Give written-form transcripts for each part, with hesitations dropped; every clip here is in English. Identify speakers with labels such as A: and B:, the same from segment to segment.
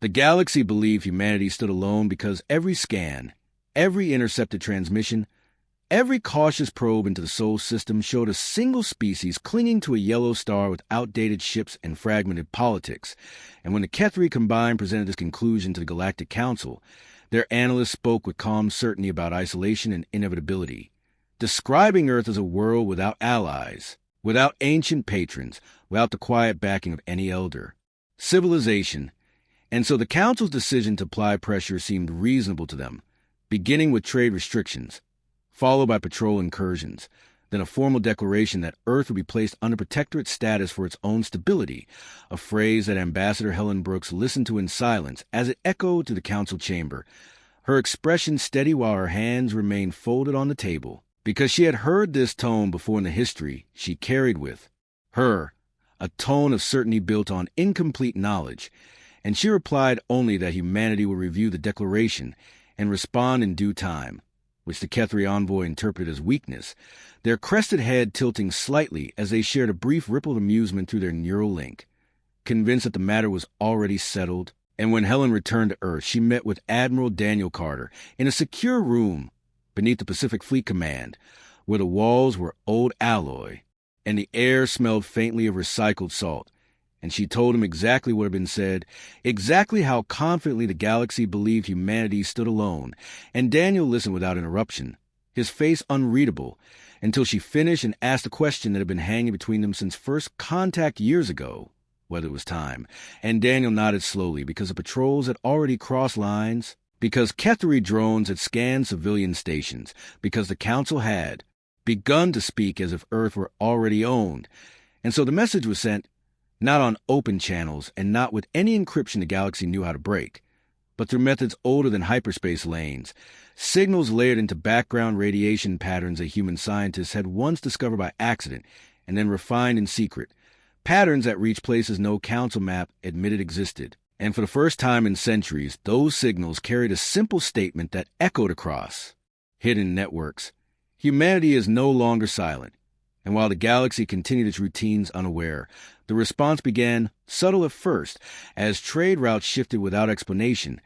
A: The galaxy believed humanity stood alone because every scan, every intercepted transmission, every cautious probe into the Sol system showed a single species clinging to a yellow star with outdated ships and fragmented politics. And when the Kethri combined presented this conclusion to the Galactic Council, their analysts spoke with calm certainty about isolation and inevitability, describing Earth as a world without allies, without ancient patrons, without the quiet backing of any elder. Civilization. And so the Council's decision to apply pressure seemed reasonable to them, beginning with trade restrictions, followed by patrol incursions, then a formal declaration that Earth would be placed under protectorate status for its own stability, a phrase that Ambassador Helen Brooks listened to in silence as it echoed to the council chamber, her expression steady while her hands remained folded on the table, because she had heard this tone before in the history she carried with her, a tone of certainty built on incomplete knowledge, and she replied only that humanity would review the declaration and respond in due time, which the Kethri envoy interpreted as weakness, their crested head tilting slightly as they shared a brief ripple of amusement through their neural link, convinced that the matter was already settled. And when Helen returned to Earth, she met with Admiral Daniel Carter in a secure room beneath the Pacific Fleet Command, where the walls were old alloy and the air smelled faintly of recycled salt. And she told him exactly what had been said, exactly how confidently the galaxy believed humanity stood alone, and Daniel listened without interruption, his face unreadable, until she finished and asked a question that had been hanging between them since first contact years ago, whether it was time. And Daniel nodded slowly, because the patrols had already crossed lines, because Kethri drones had scanned civilian stations, because the Council had begun to speak as if Earth were already owned. And so the message was sent not on open channels and not with any encryption the galaxy knew how to break, but through methods older than hyperspace lanes, signals layered into background radiation patterns that human scientists had once discovered by accident and then refined in secret, patterns that reached places no council map admitted existed. And for the first time in centuries, those signals carried a simple statement that echoed across hidden networks. Humanity is no longer silent. And while the galaxy continued its routines unaware, the response began, subtle at first, as trade routes shifted without explanation,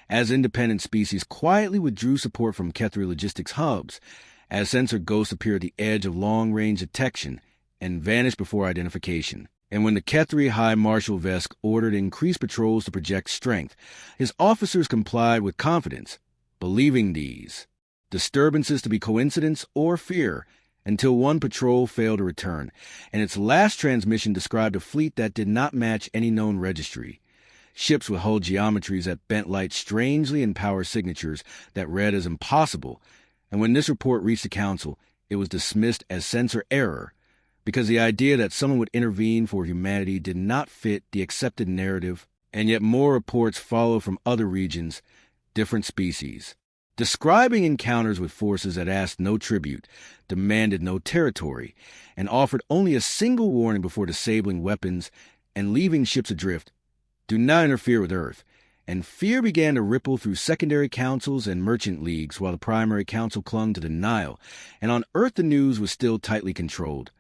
A: as independent species quietly withdrew support from Kethri logistics hubs, as sensor ghosts appeared at the edge of long-range detection and vanished before identification. And when the Kethri High Marshal Vesk ordered increased patrols to project strength, his officers complied with confidence, believing these disturbances to be coincidence or fear, until one patrol failed to return, and its last transmission described a fleet that did not match any known registry. Ships with hull geometries that bent light strangely and power signatures that read as impossible, and when this report reached the Council, it was dismissed as sensor error, because the idea that someone would intervene for humanity did not fit the accepted narrative, and yet more reports followed from other regions, different species, describing encounters with forces that asked no tribute, demanded no territory, and offered only a single warning before disabling weapons and leaving ships adrift. Do not interfere with Earth. And fear began to ripple through secondary councils and merchant leagues while the primary council clung to denial, and on Earth the news was still tightly controlled,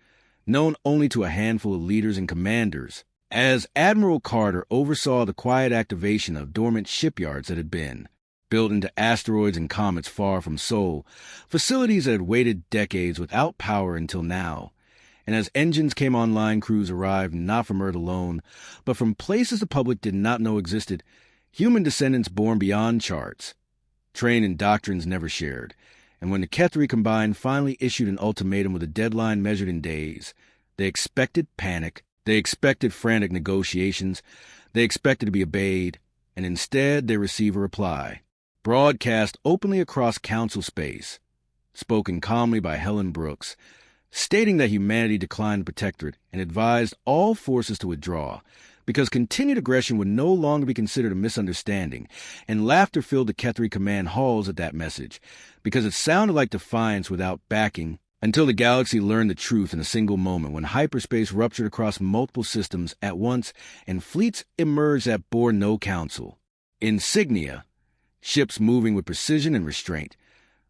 A: known only to a handful of leaders and commanders, as Admiral Carter oversaw the quiet activation of dormant shipyards that had been built into asteroids and comets far from Sol, facilities that had waited decades without power until now. And as engines came online, crews arrived not from Earth alone, but from places the public did not know existed, human descendants born beyond charts, trained in doctrines never shared. And when the Kethri combined finally issued an ultimatum with a deadline measured in days, they expected panic, they expected frantic negotiations, they expected to be obeyed, and instead they received a reply, broadcast openly across council space, spoken calmly by Helen Brooks, stating that humanity declined the protectorate and advised all forces to withdraw, because continued aggression would no longer be considered a misunderstanding, and laughter filled the Kethri command halls at that message, because it sounded like defiance without backing, until the galaxy learned the truth in a single moment when hyperspace ruptured across multiple systems at once and fleets emerged that bore no counsel. Insignia, ships moving with precision and restraint,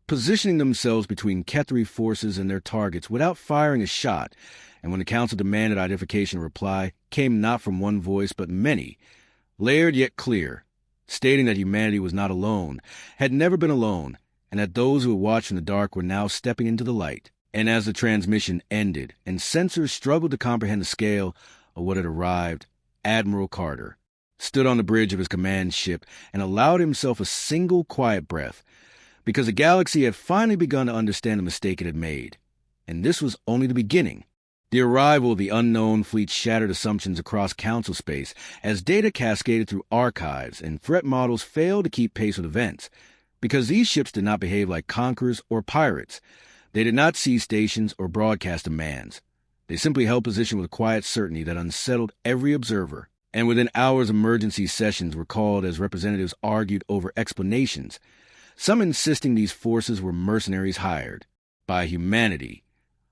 A: positioning themselves between Kethri forces and their targets without firing a shot, and when the council demanded identification, a reply came not from one voice but many, layered yet clear, stating that humanity was not alone, had never been alone, and that those who had watched in the dark were now stepping into the light. And as the transmission ended and sensors struggled to comprehend the scale of what had arrived, Admiral Carter stood on the bridge of his command ship and allowed himself a single quiet breath, because the galaxy had finally begun to understand the mistake it had made. And this was only the beginning. The arrival of the unknown fleet shattered assumptions across Council space as data cascaded through archives and threat models failed to keep pace with events, because these ships did not behave like conquerors or pirates. They did not seize stations or broadcast demands. They simply held position with a quiet certainty that unsettled every observer. And within hours, emergency sessions were called as representatives argued over explanations, some insisting these forces were mercenaries hired by humanity,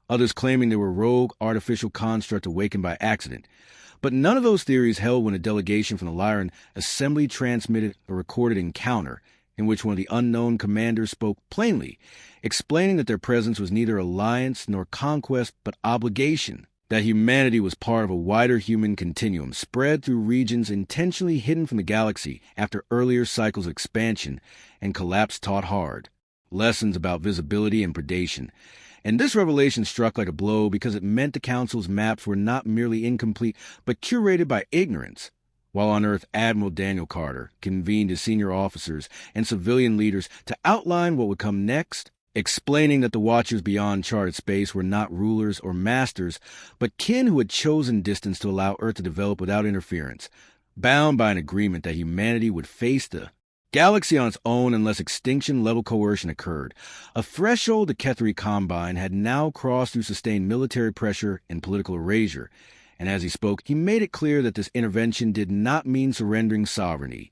A: others claiming they were rogue artificial constructs awakened by accident. But none of those theories held when a delegation from the Lyran Assembly transmitted a recorded encounter in which one of the unknown commanders spoke plainly, explaining that their presence was neither alliance nor conquest but obligation, that humanity was part of a wider human continuum spread through regions intentionally hidden from the galaxy after earlier cycles of expansion and collapse taught hard lessons about visibility and predation. And this revelation struck like a blow because it meant the Council's maps were not merely incomplete but curated by ignorance. While on Earth, Admiral Daniel Carter convened his senior officers and civilian leaders to outline what would come next, explaining that the Watchers beyond charted space were not rulers or masters, but kin who had chosen distance to allow Earth to develop without interference, bound by an agreement that humanity would face the galaxy on its own unless extinction-level coercion occurred. A threshold the Kethri Combine had now crossed through sustained military pressure and political erasure, and as he spoke, he made it clear that this intervention did not mean surrendering sovereignty,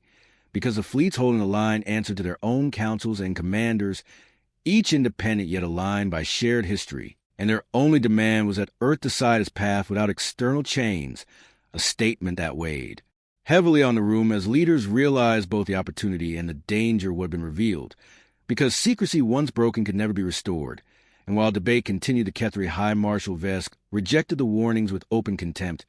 A: because the fleets holding the line answered to their own councils and commanders, each independent yet aligned by shared history, and their only demand was that Earth decide its path without external chains, a statement that weighed heavily on the room as leaders realized both the opportunity and the danger of what had been revealed, because secrecy once broken could never be restored. And while debate continued, the Kethri High Marshal Vesk rejected the warnings with open contempt,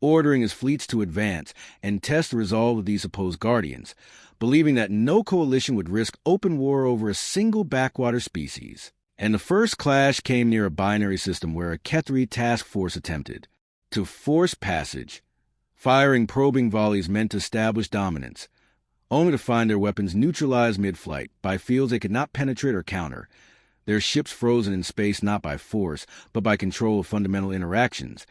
A: ordering his fleets to advance and test the resolve of these supposed guardians, believing that no coalition would risk open war over a single backwater species. And the first clash came near a binary system where a Kethri task force attempted to force passage, firing probing volleys meant to establish dominance, only to find their weapons neutralized mid-flight by fields they could not penetrate or counter, their ships frozen in space not by force, but by control of fundamental interactions.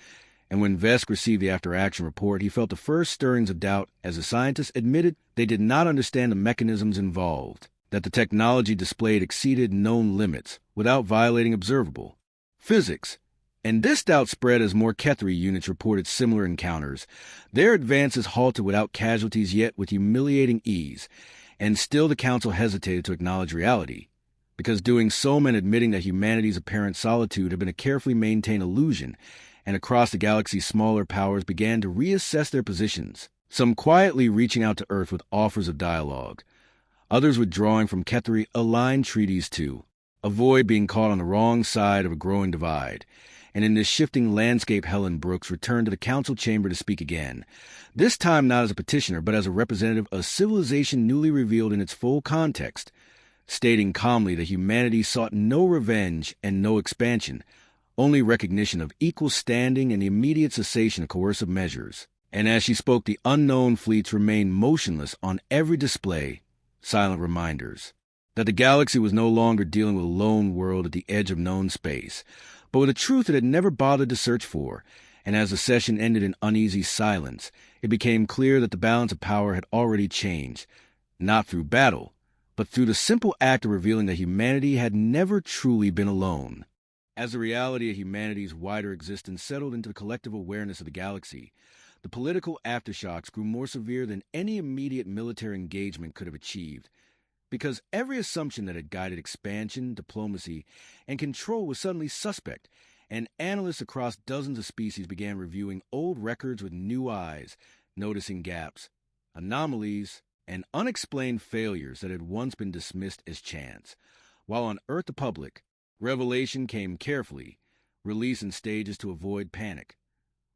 A: And when Vesk received the after-action report, he felt the first stirrings of doubt as the scientists admitted they did not understand the mechanisms involved, that the technology displayed exceeded known limits without violating observable physics. And this doubt spread as more Kethri units reported similar encounters. Their advances halted without casualties, yet with humiliating ease, and still the Council hesitated to acknowledge reality, because doing so meant admitting that humanity's apparent solitude had been a carefully maintained illusion, and across the galaxy smaller powers began to reassess their positions, some quietly reaching out to Earth with offers of dialogue, others withdrawing from Kethri-aligned treaties to avoid being caught on the wrong side of a growing divide. And in this shifting landscape, Helen Brooks returned to the Council chamber to speak again, this time not as a petitioner but as a representative of civilization newly revealed in its full context, stating calmly that humanity sought no revenge and no expansion, only recognition of equal standing and the immediate cessation of coercive measures. And as she spoke, the unknown fleets remained motionless on every display, silent reminders that the galaxy was no longer dealing with a lone world at the edge of known space, but with a truth it had never bothered to search for. And as the session ended in uneasy silence, it became clear that the balance of power had already changed, not through battle, but through the simple act of revealing that humanity had never truly been alone. As the reality of humanity's wider existence settled into the collective awareness of the galaxy, the political aftershocks grew more severe than any immediate military engagement could have achieved, because every assumption that had guided expansion, diplomacy, and control was suddenly suspect, and analysts across dozens of species began reviewing old records with new eyes, noticing gaps, anomalies, and unexplained failures that had once been dismissed as chance. While on Earth the public, revelation came carefully, released in stages to avoid panic.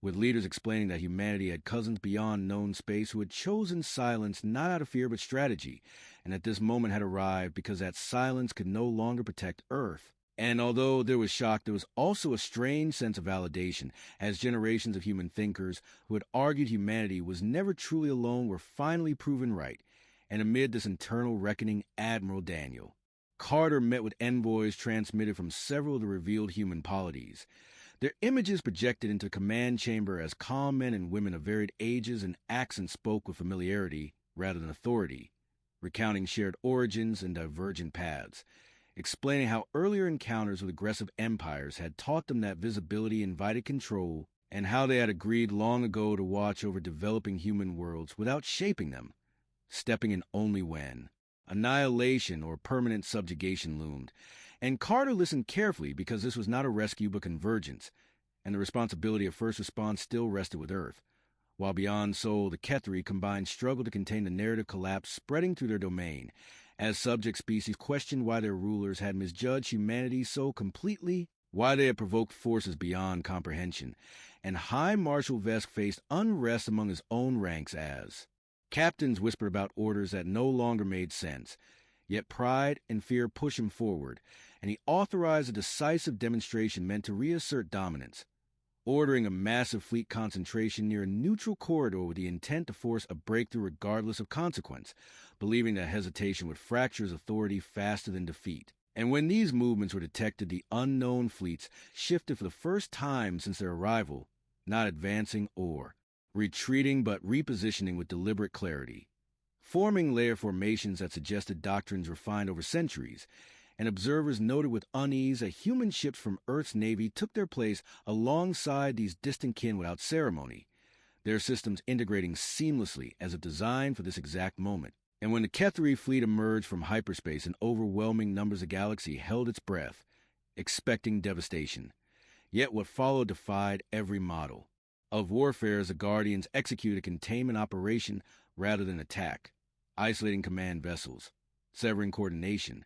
A: with leaders explaining that humanity had cousins beyond known space who had chosen silence not out of fear but strategy, and that this moment had arrived because that silence could no longer protect Earth. And although there was shock, there was also a strange sense of validation, as generations of human thinkers who had argued humanity was never truly alone were finally proven right. And amid this internal reckoning, Admiral Daniel Carter met with envoys transmitted from several of the revealed human polities. Their images projected into the command chamber as calm men and women of varied ages and accents spoke with familiarity rather than authority, recounting shared origins and divergent paths, explaining how earlier encounters with aggressive empires had taught them that visibility invited control, and how they had agreed long ago to watch over developing human worlds without shaping them, stepping in only when annihilation or permanent subjugation loomed. And Carter listened carefully because this was not a rescue but convergence, and the responsibility of first response still rested with Earth, while beyond Sol, the Kethri combined struggled to contain the narrative collapse spreading through their domain, as subject species questioned why their rulers had misjudged humanity so completely, why they had provoked forces beyond comprehension, and High Marshal Vesk faced unrest among his own ranks as captains whispered about orders that no longer made sense, yet pride and fear pushed him forward, and he authorized a decisive demonstration meant to reassert dominance, ordering a massive fleet concentration near a neutral corridor with the intent to force a breakthrough regardless of consequence, believing that hesitation would fracture his authority faster than defeat. And when these movements were detected, the unknown fleets shifted for the first time since their arrival, not advancing or retreating but repositioning with deliberate clarity, forming layer formations that suggested doctrines refined over centuries, and observers noted with unease that human ships from Earth's Navy took their place alongside these distant kin without ceremony, their systems integrating seamlessly as if designed for this exact moment. And when the Kethri fleet emerged from hyperspace, an overwhelming numbers of the galaxy held its breath, expecting devastation. Yet what followed defied every model of warfare as the Guardians executed a containment operation rather than attack, isolating command vessels, severing coordination,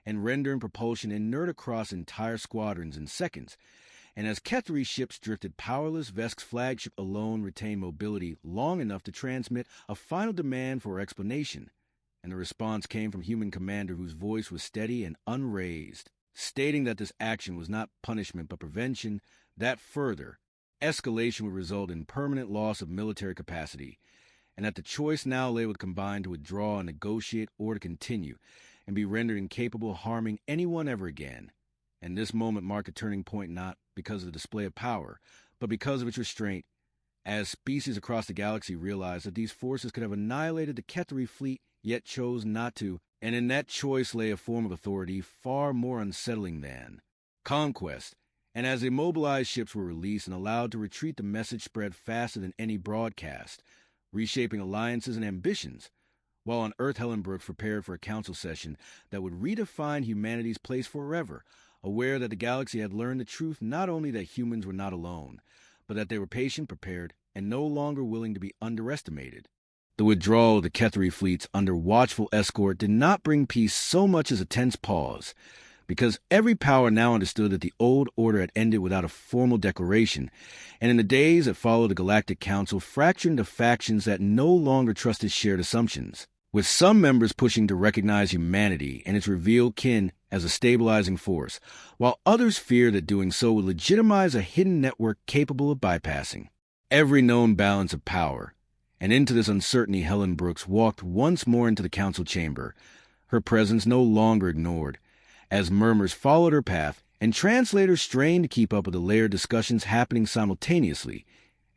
A: and rendering propulsion inert across entire squadrons in seconds. And as Kethri ships drifted powerless, Vesk's flagship alone retained mobility long enough to transmit a final demand for explanation, and the response came from human commander whose voice was steady and unraised, stating that this action was not punishment but prevention, that further escalation would result in permanent loss of military capacity, and that the choice now lay with combined to withdraw and negotiate or to continue, and be rendered incapable of harming anyone ever again. And this moment marked a turning point not because of the display of power, but because of its restraint, as species across the galaxy realized that these forces could have annihilated the Kethri fleet, yet chose not to, and in that choice lay a form of authority far more unsettling than conquest. And as the immobilized ships were released and allowed to retreat, the message spread faster than any broadcast, reshaping alliances and ambitions, while on Earth Helen Brooks prepared for a council session that would redefine humanity's place forever, aware that the galaxy had learned the truth not only that humans were not alone, but that they were patient, prepared, and no longer willing to be underestimated. The withdrawal of the Kethri fleets under watchful escort did not bring peace so much as a tense pause, because every power now understood that the old order had ended without a formal declaration, and in the days that followed the Galactic Council fractured into factions that no longer trusted shared assumptions, with some members pushing to recognize humanity and its revealed kin as a stabilizing force, while others feared that doing so would legitimize a hidden network capable of bypassing every known balance of power. And into this uncertainty Helen Brooks walked once more into the council chamber, her presence no longer ignored, as murmurs followed her path, and translators strained to keep up with the layered discussions happening simultaneously.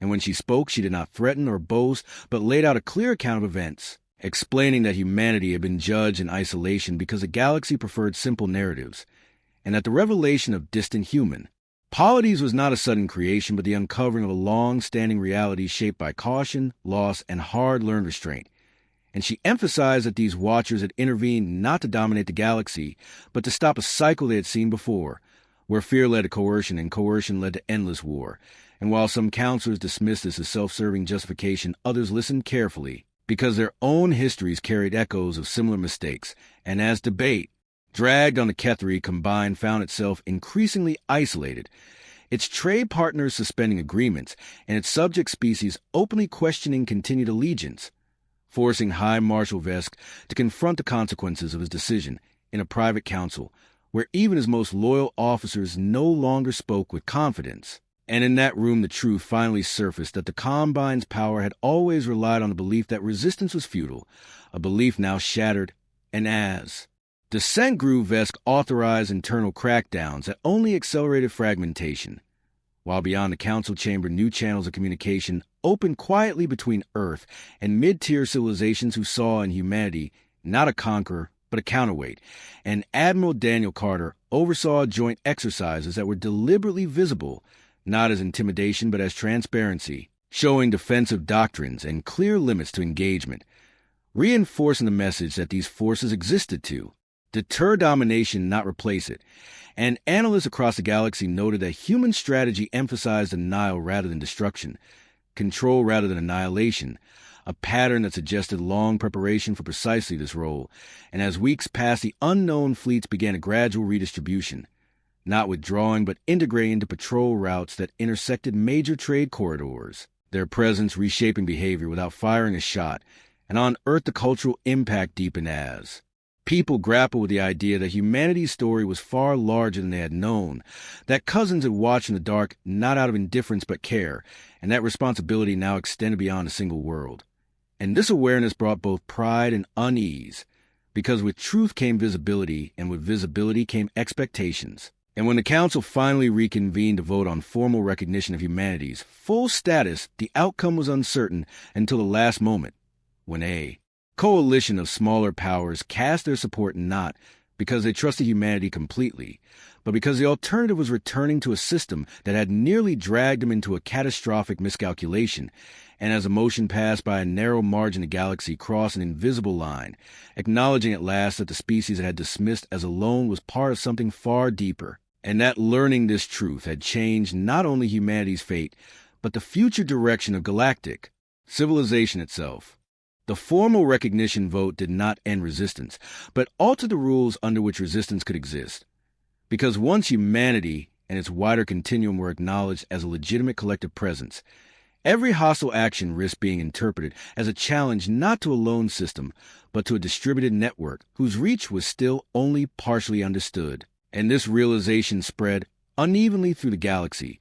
A: And when she spoke, she did not threaten or boast, but laid out a clear account of events, explaining that humanity had been judged in isolation because the galaxy preferred simple narratives, and that the revelation of distant human polities was not a sudden creation, but the uncovering of a long-standing reality shaped by caution, loss, and hard-learned restraint. And she emphasized that these watchers had intervened not to dominate the galaxy, but to stop a cycle they had seen before, where fear led to coercion and coercion led to endless war. And while some counselors dismissed this as self-serving justification, others listened carefully, because their own histories carried echoes of similar mistakes. And as debate dragged on the Kethri combined found itself increasingly isolated, its trade partners suspending agreements, and its subject species openly questioning continued allegiance, forcing High Marshal Vesk to confront the consequences of his decision in a private council where even his most loyal officers no longer spoke with confidence. And in that room, the truth finally surfaced that the Combine's power had always relied on the belief that resistance was futile, a belief now shattered, and as dissent grew, Vesk authorized internal crackdowns that only accelerated fragmentation, while beyond the council chamber new channels of communication opened quietly between Earth and mid-tier civilizations who saw in humanity not a conqueror, but a counterweight, and Admiral Daniel Carter oversaw joint exercises that were deliberately visible, not as intimidation but as transparency, showing defensive doctrines and clear limits to engagement, reinforcing the message that these forces existed to deter domination, not replace it. And analysts across the galaxy noted that human strategy emphasized denial rather than destruction, control rather than annihilation, a pattern that suggested long preparation for precisely this role. And as weeks passed, the unknown fleets began a gradual redistribution, not withdrawing but integrating into patrol routes that intersected major trade corridors, their presence reshaping behavior without firing a shot. And on Earth, the cultural impact deepened as people grappled with the idea that humanity's story was far larger than they had known, that cousins had watched in the dark not out of indifference but care, and that responsibility now extended beyond a single world. And this awareness brought both pride and unease, because with truth came visibility, and with visibility came expectations. And when the Council finally reconvened to vote on formal recognition of humanity's full status, the outcome was uncertain until the last moment, when a coalition of smaller powers cast their support not because they trusted humanity completely, but because the alternative was returning to a system that had nearly dragged them into a catastrophic miscalculation. And as emotion passed by a narrow margin, the galaxy crossed an invisible line, acknowledging at last that the species it had dismissed as alone was part of something far deeper, and that learning this truth had changed not only humanity's fate, but the future direction of galactic civilization itself. The formal recognition vote did not end resistance, but altered the rules under which resistance could exist. Because once humanity and its wider continuum were acknowledged as a legitimate collective presence, every hostile action risked being interpreted as a challenge not to a lone system, but to a distributed network whose reach was still only partially understood. And this realization spread unevenly through the galaxy,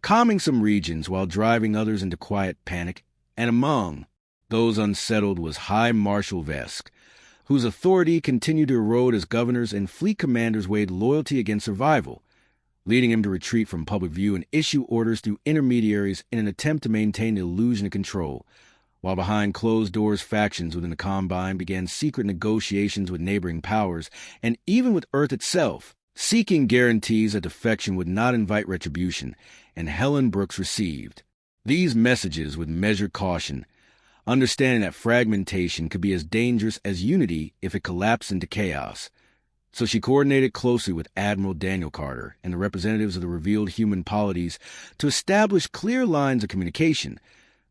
A: calming some regions while driving others into quiet panic. And among those unsettled was High Marshal Vesk, whose authority continued to erode as governors and fleet commanders weighed loyalty against survival, leading him to retreat from public view and issue orders through intermediaries in an attempt to maintain the illusion of control, while behind closed doors factions within the Combine began secret negotiations with neighboring powers, and even with Earth itself, seeking guarantees that defection would not invite retribution, and Helen Brooks received these messages with measured caution, understanding that fragmentation could be as dangerous as unity if it collapsed into chaos. So she coordinated closely with Admiral Daniel Carter and the representatives of the revealed human polities to establish clear lines of communication,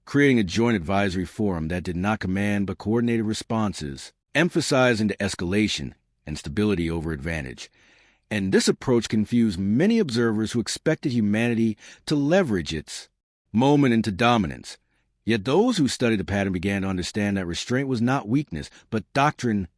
A: creating a joint advisory forum that did not command but coordinated responses, emphasizing the escalation and stability over advantage. And this approach confused many observers who expected humanity to leverage its moment into dominance. Yet those who studied the pattern began to understand that restraint was not weakness, but doctrine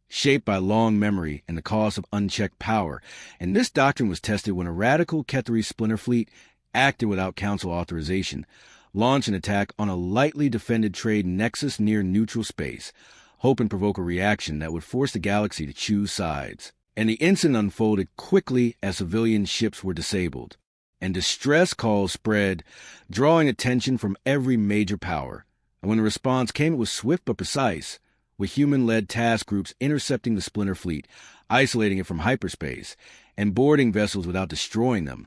A: shaped by long memory and the cost of unchecked power. And this doctrine was tested when a radical Kethari splinter fleet acted without council authorization, launched an attack on a lightly defended trade nexus near neutral space, hoping to provoke a reaction that would force the galaxy to choose sides. And the incident unfolded quickly as civilian ships were disabled, and distress calls spread, drawing attention from every major power. And when the response came, it was swift but precise, with human-led task groups intercepting the splinter fleet, isolating it from hyperspace, and boarding vessels without destroying them,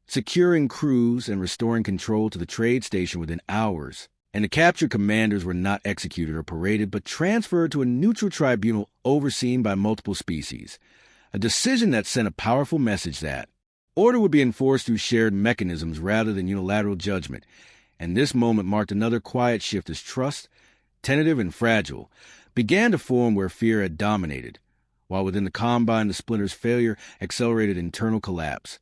A: securing crews and restoring control to the trade station within hours. And the captured commanders were not executed or paraded, but transferred to a neutral tribunal overseen by multiple species, a decision that sent a powerful message that order would be enforced through shared mechanisms rather than unilateral judgment. And this moment marked another quiet shift as trust, tentative and fragile, began to form where fear had dominated, while within the Combine the Splinter's failure accelerated internal collapse,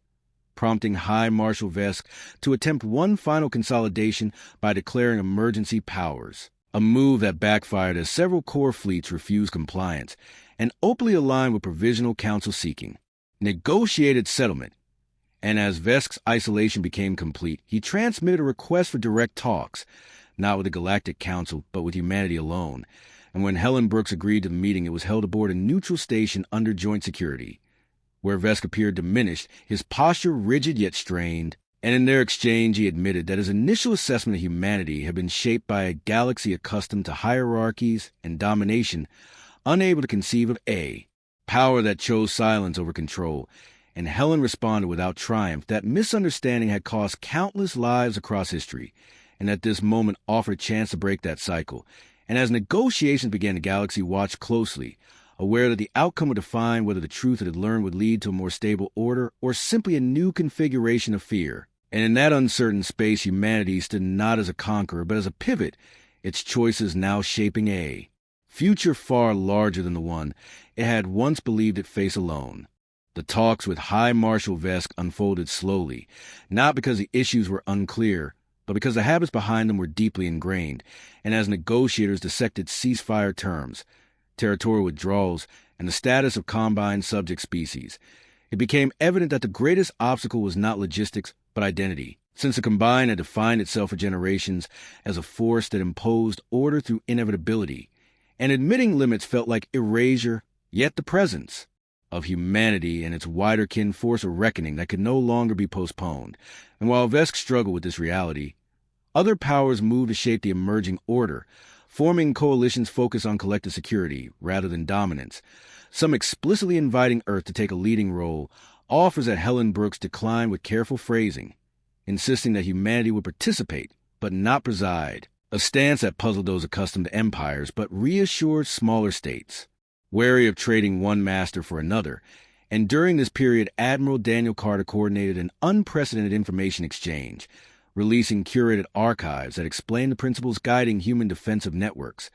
A: prompting High Marshal Vesk to attempt one final consolidation by declaring emergency powers, a move that backfired as several core fleets refused compliance and openly aligned with Provisional Council seeking negotiated settlement. And as Vesk's isolation became complete, he transmitted a request for direct talks, not with the Galactic Council, but with humanity alone. And when Helen Brooks agreed to the meeting, it was held aboard a neutral station under joint security, where Vesk appeared diminished, his posture rigid yet strained. And in their exchange, he admitted that his initial assessment of humanity had been shaped by a galaxy accustomed to hierarchies and domination, unable to conceive of power that chose silence over control. And Helen responded without triumph that misunderstanding had cost countless lives across history, and that this moment offered a chance to break that cycle. And as negotiations began, the galaxy watched closely, aware that the outcome would define whether the truth it had learned would lead to a more stable order or simply a new configuration of fear. And in that uncertain space, humanity stood not as a conqueror, but as a pivot, its choices now shaping a future far larger than the one it had once believed it face alone. The talks with High Marshal Vesk unfolded slowly, not because the issues were unclear, but because the habits behind them were deeply ingrained, and as negotiators dissected ceasefire terms, territorial withdrawals, and the status of combined subject species, it became evident that the greatest obstacle was not logistics, but identity, since the Combine had defined itself for generations as a force that imposed order through inevitability, and admitting limits felt like erasure, yet the presence of humanity and its wider kin forced a reckoning that could no longer be postponed. And while Vesk struggled with this reality, other powers moved to shape the emerging order, forming coalitions focused on collective security rather than dominance, some explicitly inviting Earth to take a leading role, offers that Helen Brooks declined with careful phrasing, insisting that humanity would participate, but not preside, a stance that puzzled those accustomed to empires, but reassured smaller states, wary of trading one master for another. And during this period, Admiral Daniel Carter coordinated an unprecedented information exchange, releasing curated archives that explained the principles guiding human defensive networks,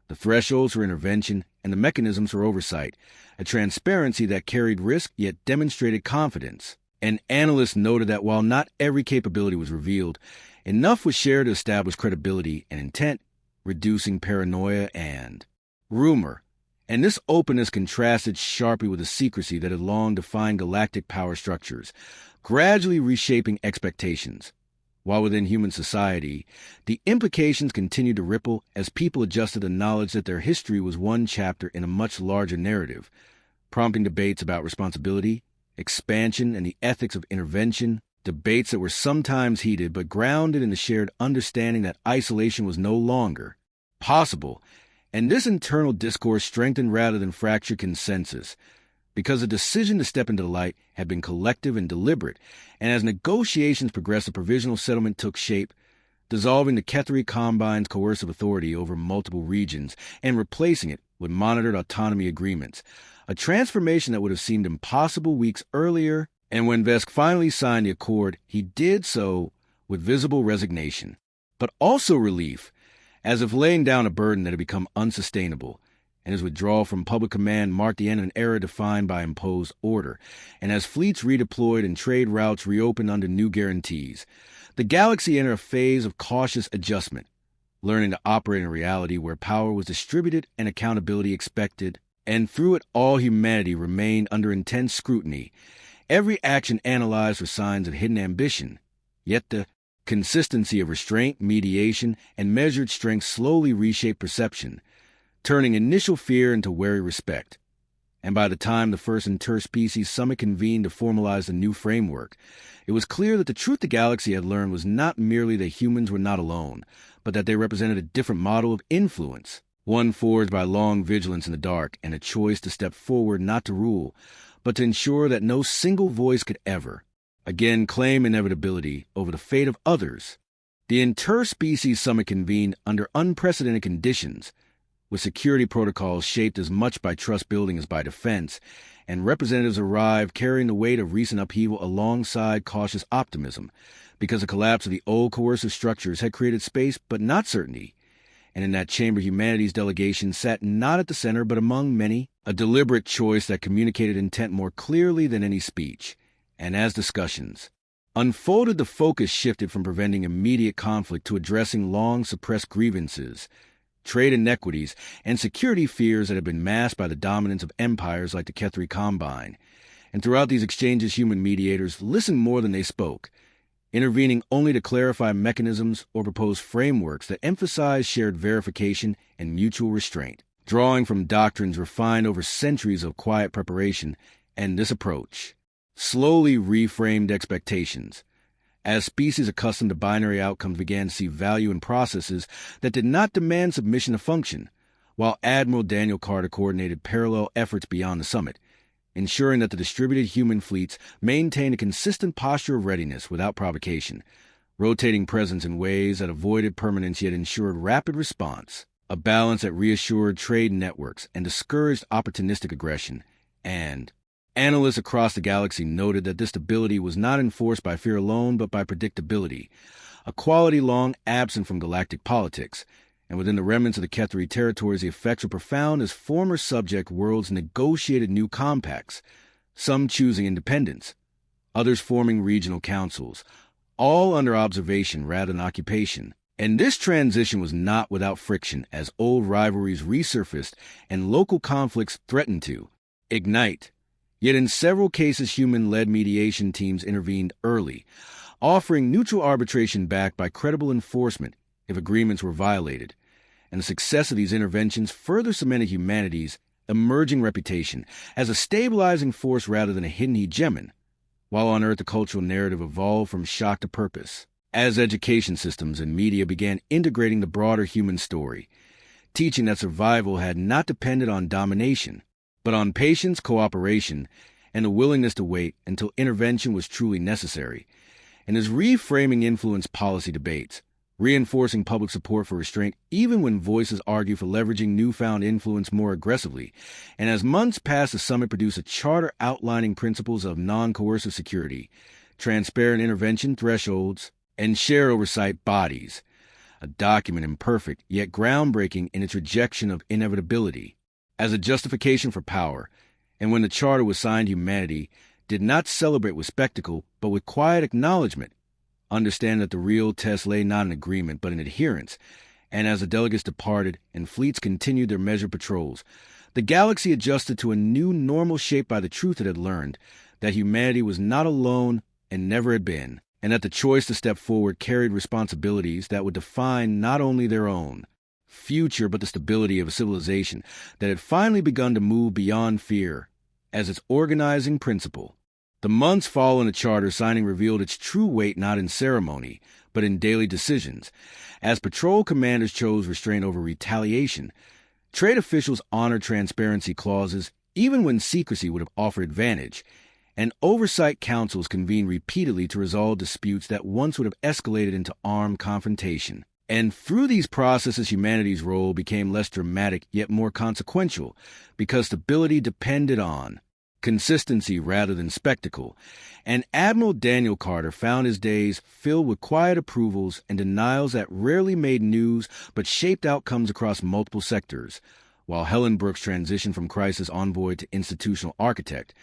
A: the thresholds for intervention, and the mechanisms for oversight, a transparency that carried risk yet demonstrated confidence. And analysts noted that while not every capability was revealed, enough was shared to establish credibility and intent, reducing paranoia and rumor. And this openness contrasted sharply with the secrecy that had long defined galactic power structures, gradually reshaping expectations. While within human society, the implications continued to ripple as people adjusted to knowledge that their history was one chapter in a much larger narrative, prompting debates about responsibility, expansion, and the ethics of intervention, debates that were sometimes heated but grounded in the shared understanding that isolation was no longer possible. And this internal discourse strengthened rather than fractured consensus, because the decision to step into the light had been collective and deliberate, and as negotiations progressed, a provisional settlement took shape, dissolving the Ketheri Combine's coercive authority over multiple regions and replacing it with monitored autonomy agreements, a transformation that would have seemed impossible weeks earlier. And when Vesk finally signed the accord, he did so with visible resignation, but also relief, as if laying down a burden that had become unsustainable. And his withdrawal from public command marked the end of an era defined by imposed order. And as fleets redeployed and trade routes reopened under new guarantees, the galaxy entered a phase of cautious adjustment, learning to operate in a reality where power was distributed and accountability expected. And through it all, humanity remained under intense scrutiny, every action analyzed for signs of hidden ambition. Yet the consistency of restraint, mediation, and measured strength slowly reshaped perception, turning initial fear into wary respect. And by the time the first interspecies summit convened to formalize the new framework, it was clear that the truth the galaxy had learned was not merely that humans were not alone, but that they represented a different model of influence, one forged by long vigilance in the dark and a choice to step forward not to rule, but to ensure that no single voice could ever again claim inevitability over the fate of others. The interspecies summit convened under unprecedented conditions, with security protocols shaped as much by trust building as by defense, and representatives arrived carrying the weight of recent upheaval alongside cautious optimism, because the collapse of the old coercive structures had created space but not certainty. And in that chamber, humanity's delegation sat not at the center but among many, a deliberate choice that communicated intent more clearly than any speech. And as discussions unfolded, the focus shifted from preventing immediate conflict to addressing long-suppressed grievances, trade inequities, and security fears that had been masked by the dominance of empires like the Kethri Combine. And throughout these exchanges, human mediators listened more than they spoke, intervening only to clarify mechanisms or propose frameworks that emphasize shared verification and mutual restraint, drawing from doctrines refined over centuries of quiet preparation. And this approach slowly reframed expectations. As species accustomed to binary outcomes began to see value in processes that did not demand submission to function, while Admiral Daniel Carter coordinated parallel efforts beyond the summit, ensuring that the distributed human fleets maintained a consistent posture of readiness without provocation, rotating presence in ways that avoided permanence yet ensured rapid response, a balance that reassured trade networks and discouraged opportunistic aggression. And analysts across the galaxy noted that this stability was not enforced by fear alone but by predictability, a quality long absent from galactic politics. And within the remnants of the Kethri territories, the effects were profound as former subject worlds negotiated new compacts, some choosing independence, others forming regional councils, all under observation rather than occupation. And this transition was not without friction, as old rivalries resurfaced and local conflicts threatened to ignite. Yet in several cases, human-led mediation teams intervened early, offering neutral arbitration backed by credible enforcement if agreements were violated. And the success of these interventions further cemented humanity's emerging reputation as a stabilizing force rather than a hidden hegemon, while on Earth the cultural narrative evolved from shock to purpose, as education systems and media began integrating the broader human story, teaching that survival had not depended on domination, but on patience, cooperation, and the willingness to wait until intervention was truly necessary. And as reframing influenced policy debates, reinforcing public support for restraint even when voices argue for leveraging newfound influence more aggressively. And as months passed, the summit produced a charter outlining principles of non-coercive security, transparent intervention thresholds, and shared oversight bodies, a document imperfect yet groundbreaking in its rejection of inevitability as a justification for power. And when the charter was signed, humanity did not celebrate with spectacle, but with quiet acknowledgement, understand that the real test lay not in agreement, but in adherence. And as the delegates departed and fleets continued their measured patrols, the galaxy adjusted to a new normal shaped by the truth it had learned, that humanity was not alone and never had been, and that the choice to step forward carried responsibilities that would define not only their own future, but the stability of a civilization that had finally begun to move beyond fear as its organizing principle. The months following the charter signing revealed its true weight not in ceremony, but in daily decisions. As patrol commanders chose restraint over retaliation, trade officials honored transparency clauses even when secrecy would have offered advantage, and oversight councils convened repeatedly to resolve disputes that once would have escalated into armed confrontation. And through these processes, humanity's role became less dramatic yet more consequential, because stability depended on consistency rather than spectacle, and Admiral Daniel Carter found his days filled with quiet approvals and denials that rarely made news but shaped outcomes across multiple sectors, while Helen Brooks transitioned from crisis envoy to institutional architect,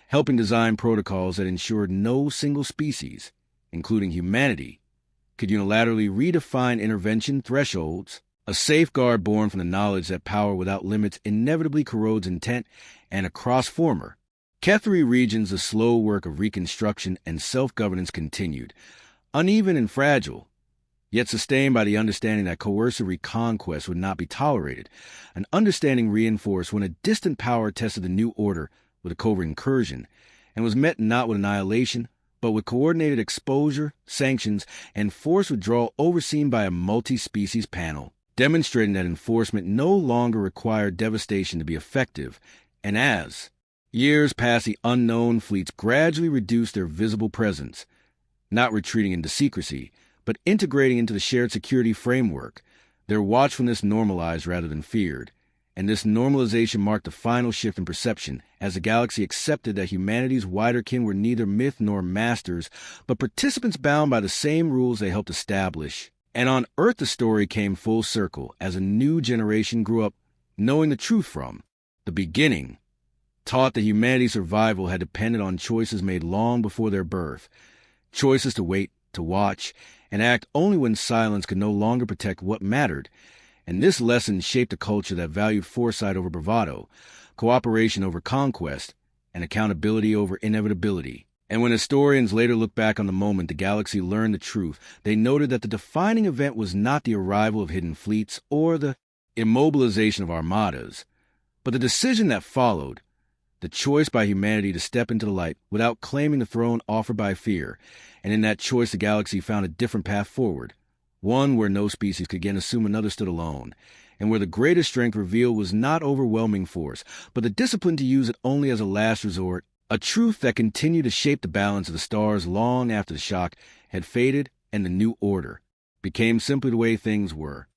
A: helping design protocols that ensured no single species, including humanity, could unilaterally redefine intervention thresholds, a safeguard born from the knowledge that power without limits inevitably corrodes intent. And across former Kethri regions, the slow work of reconstruction and self-governance continued, uneven and fragile, yet sustained by the understanding that coercive reconquest would not be tolerated, an understanding reinforced when a distant power tested the new order with a covert incursion, and was met not with annihilation, but with coordinated exposure, sanctions, and forced withdrawal overseen by a multi-species panel, demonstrating that enforcement no longer required devastation to be effective. And as years passed, the unknown fleets gradually reduced their visible presence, not retreating into secrecy, but integrating into the shared security framework. Their watchfulness normalized rather than feared, and this normalization marked the final shift in perception as the galaxy accepted that humanity's wider kin were neither myth nor masters, but participants bound by the same rules they helped establish. And on Earth the story came full circle as a new generation grew up knowing the truth from the beginning. taught that humanity's survival had depended on choices made long before their birth, choices to wait, to watch, and act only when silence could no longer protect what mattered. And this lesson shaped a culture that valued foresight over bravado, cooperation over conquest, and accountability over inevitability. And when historians later look back on the moment the galaxy learned the truth, they noted that the defining event was not the arrival of hidden fleets or the immobilization of armadas, but the decision that followed, the choice by humanity to step into the light without claiming the throne offered by fear. And in that choice, the galaxy found a different path forward, one where no species could again assume another stood alone, and where the greatest strength revealed was not overwhelming force, but the discipline to use it only as a last resort, a truth that continued to shape the balance of the stars long after the shock had faded and the new order became simply the way things were.